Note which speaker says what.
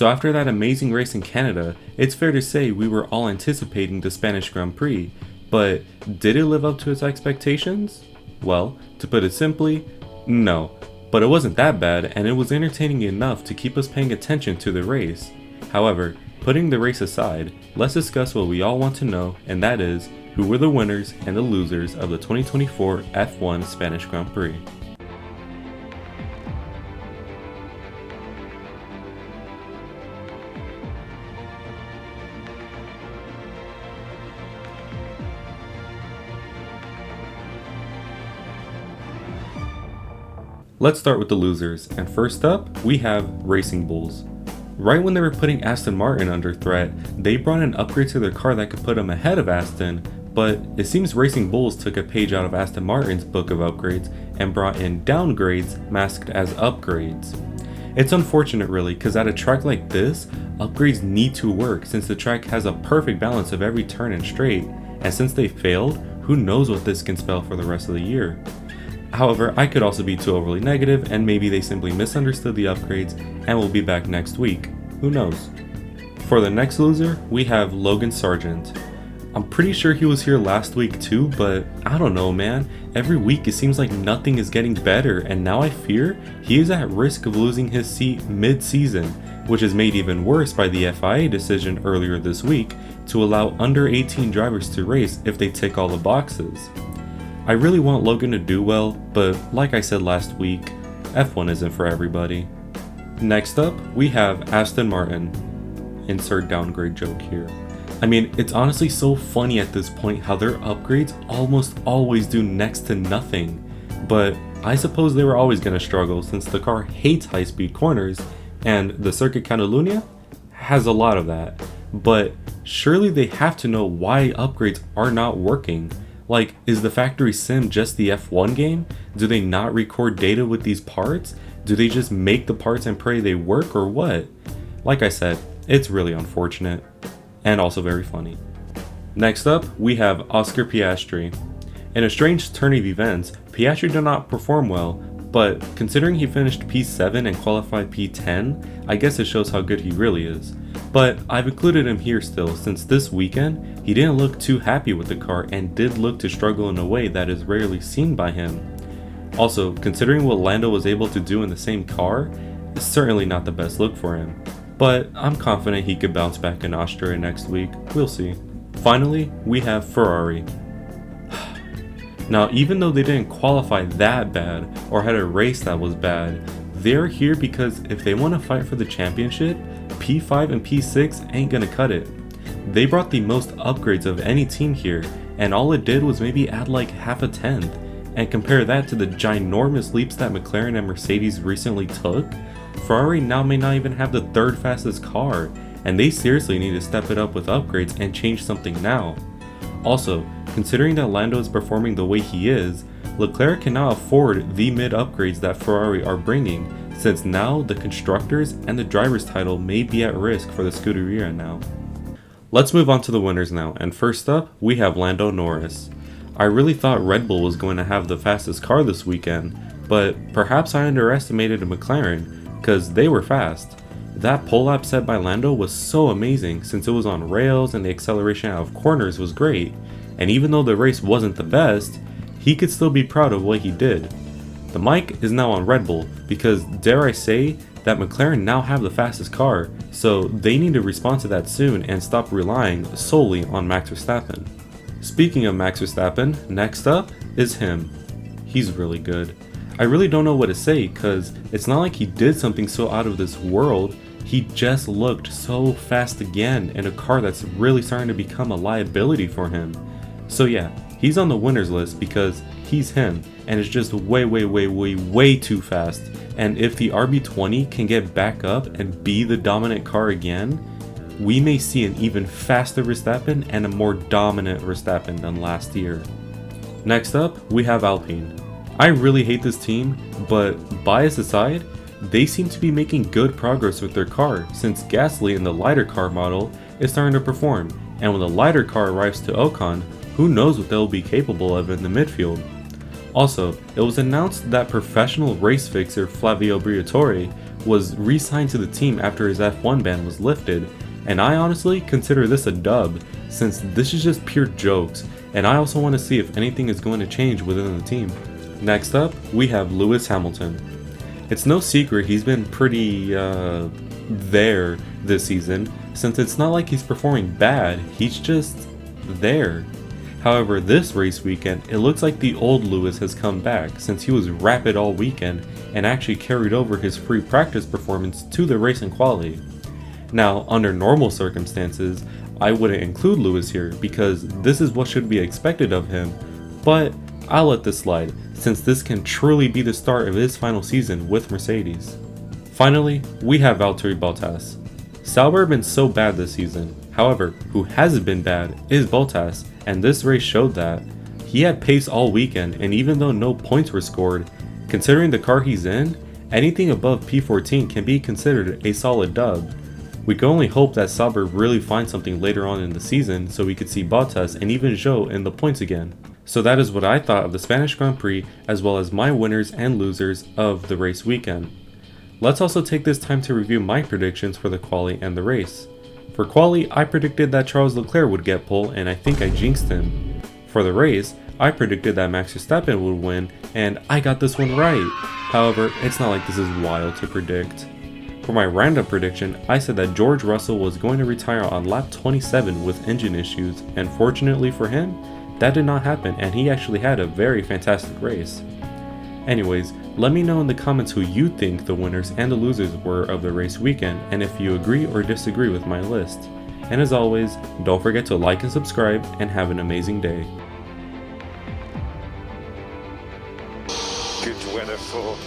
Speaker 1: So after that amazing race in Canada, it's fair to say we were all anticipating the Spanish Grand Prix, but did it live up to its expectations? Well, to put it simply, no. But it wasn't that bad, and it was entertaining enough to keep us paying attention to the race. However, putting the race aside, let's discuss what we all want to know, and that is, who were the winners and the losers of the 2024 F1 Spanish Grand Prix. Let's start with the losers, and first up, we have Racing Bulls. Right when they were putting Aston Martin under threat, they brought an upgrade to their car that could put them ahead of Aston, but it seems Racing Bulls took a page out of Aston Martin's book of upgrades and brought in downgrades masked as upgrades. It's unfortunate really, because at a track like this, upgrades need to work since the track has a perfect balance of every turn and straight, and since they failed, who knows what this can spell for the rest of the year. However, I could also be too overly negative and maybe they simply misunderstood the upgrades and will be back next week. Who knows? For the next loser, we have Logan Sargent. I'm pretty sure he was here last week too, but I don't know, man. Every week it seems like nothing is getting better, and now I fear he is at risk of losing his seat mid-season, which is made even worse by the FIA decision earlier this week to allow under 18 drivers to race if they tick all the boxes. I really want Logan to do well, but like I said last week, F1 isn't for everybody. Next up, we have Aston Martin. Insert downgrade joke here. I mean, it's honestly so funny at this point how their upgrades almost always do next to nothing. But I suppose they were always going to struggle since the car hates high-speed corners, and the Circuit Catalunya has a lot of that. But surely they have to know why upgrades are not working. Like, is the factory sim just the F1 game? Do they not record data with these parts? Do they just make the parts and pray they work, or what? Like I said, it's really unfortunate. And also very funny. Next up, we have Oscar Piastri. In a strange turn of events, Piastri did not perform well, but considering he finished P7 and qualified P10, I guess it shows how good he really is. But I've included him here still, since this weekend, he didn't look too happy with the car and did look to struggle in a way that is rarely seen by him. Also, considering what Lando was able to do in the same car, it's certainly not the best look for him. But I'm confident he could bounce back in Austria next week, we'll see. Finally, we have Ferrari. Now, even though they didn't qualify that bad or had a race that was bad, they're here because if they want to fight for the championship, P5 and P6 ain't gonna cut it. They brought the most upgrades of any team here, and all it did was maybe add like half a tenth. And compare that to the ginormous leaps that McLaren and Mercedes recently took, Ferrari now may not even have the third fastest car, and they seriously need to step it up with upgrades and change something now. Also, considering that Lando is performing the way he is, Leclerc cannot afford the mid upgrades that Ferrari are bringing, since now the constructors and the driver's title may be at risk for the Scuderia now. Let's move on to the winners now, and first up, we have Lando Norris. I really thought Red Bull was going to have the fastest car this weekend, but perhaps I underestimated McLaren, because they were fast. That pole lap set by Lando was so amazing since it was on rails and the acceleration out of corners was great, and even though the race wasn't the best, he could still be proud of what he did. The mic is now on Red Bull because, dare I say, that McLaren now have the fastest car, so they need to respond to that soon and stop relying solely on Max Verstappen. Speaking of Max Verstappen, next up is him. He's really good. I really don't know what to say because it's not like he did something so out of this world, he just looked so fast again in a car that's really starting to become a liability for him. So yeah, he's on the winners list because he's him and is just way too fast, and if the RB20 can get back up and be the dominant car again, we may see an even faster Verstappen and a more dominant Verstappen than last year. Next up, we have Alpine. I really hate this team, but bias aside, they seem to be making good progress with their car since Gasly in the lighter car model is starting to perform, and when the lighter car arrives to Ocon, who knows what they'll be capable of in the midfield. Also, it was announced that professional race fixer Flavio Briatore was re-signed to the team after his F1 ban was lifted, and I honestly consider this a dub, since this is just pure jokes, and I also want to see if anything is going to change within the team. Next up, we have Lewis Hamilton. It's no secret he's been pretty, there this season, since it's not like he's performing bad, he's just there. However, this race weekend, it looks like the old Lewis has come back, since he was rapid all weekend and actually carried over his free practice performance to the race and quali. Now, under normal circumstances, I wouldn't include Lewis here because this is what should be expected of him, but I'll let this slide, since this can truly be the start of his final season with Mercedes. Finally, we have Valtteri Bottas. Sauber have been so bad this season, however, who hasn't been bad is Bottas, and this race showed that. He had pace all weekend, and even though no points were scored, considering the car he's in, anything above P14 can be considered a solid dub. We can only hope that Sauber really finds something later on in the season so we could see Bottas and even Zhou in the points again. So that is what I thought of the Spanish Grand Prix, as well as my winners and losers of the race weekend. Let's also take this time to review my predictions for the quali and the race. For quali, I predicted that Charles Leclerc would get pole, and I think I jinxed him. For the race, I predicted that Max Verstappen would win, and I got this one right. However, it's not like this is wild to predict. For my random prediction, I said that George Russell was going to retire on lap 27 with engine issues, and fortunately for him, that did not happen and he actually had a very fantastic race. Anyways, let me know in the comments who you think the winners and the losers were of the race weekend, and if you agree or disagree with my list. And as always, don't forget to like and subscribe, and have an amazing day.
Speaker 2: Good weather for